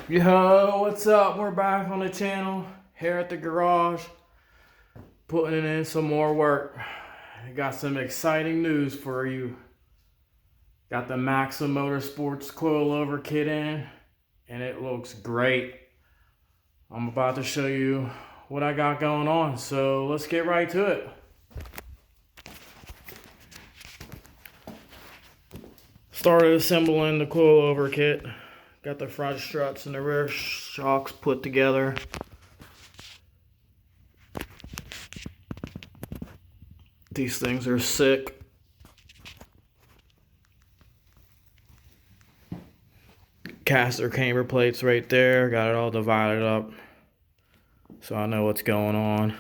Yo, what's up? We're back on the channel here at the garage, putting in some more work. I got some exciting news for you. Got the Maxim Motorsports coilover kit in, and it looks great. I'm about to show you what I got going on, so let's get right to it. Started assembling the coilover kit. Got the front struts and the rear shocks put together. These things are sick. Caster camber plates right there. Got it all divided up so I know what's going on.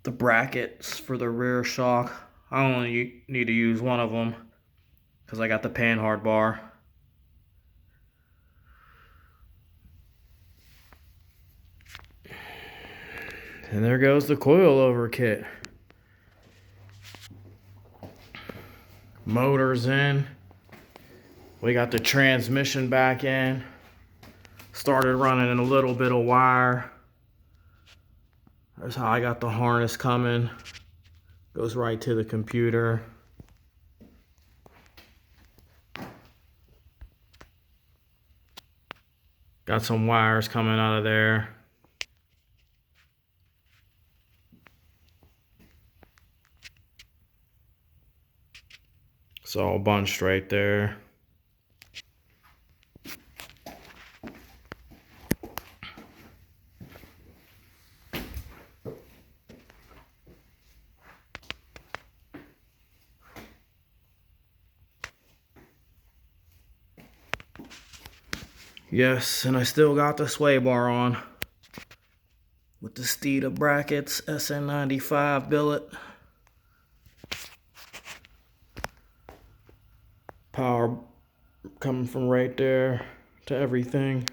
The brackets for the rear shock, I only need to use one of them because I got the panhard bar. And there goes the coilover kit. Motor's in. We got the transmission back in. Started running in a little bit of wire. That's how I got the harness coming. Goes right to the computer. Got some wires coming out of there. It's all bunched right there. Yes, and I still got the sway bar on with the Steeda brackets, SN95 billet. Power coming from right there to everything.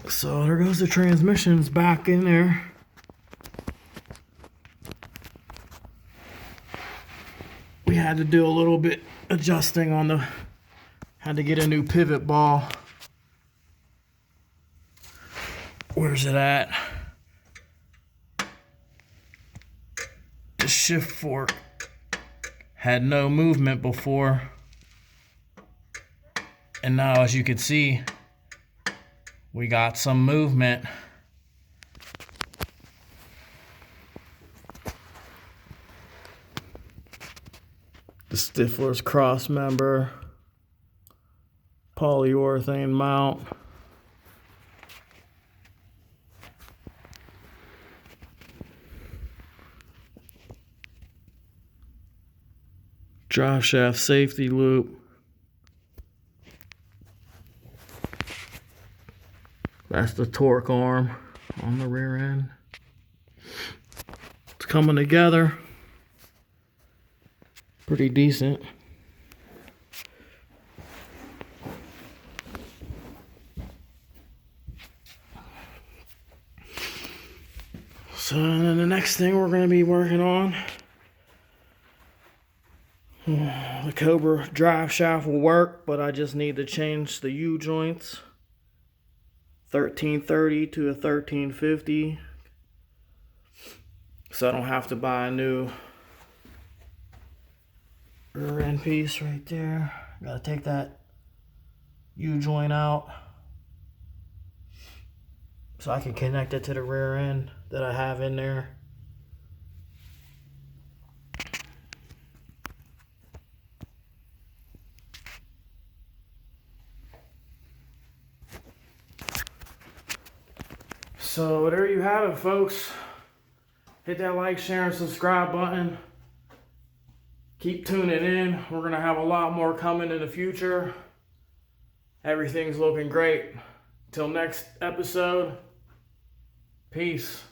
So there goes the transmissions back in there. We had to do a little bit adjusting on the, had to get a new pivot ball. Where's it at? The shift fork had no movement before. And now, as you can see, we got some movement. The Stifler's cross member, polyurethane mount. Drive shaft safety loop. That's the torque arm on the rear end. It's coming together. Pretty decent. So then the next thing we're going to be working on, the Cobra drive shaft will work, but I just need to change the U-joints, 1330 to a 1350, so I don't have to buy a new rear end piece right there. Gotta take that U-joint out so I can connect it to the rear end that I have in there. So there you have it, folks. Hit that like, share, and subscribe button. Keep tuning in. We're going to have a lot more coming in the future. Everything's looking great. Till next episode, peace.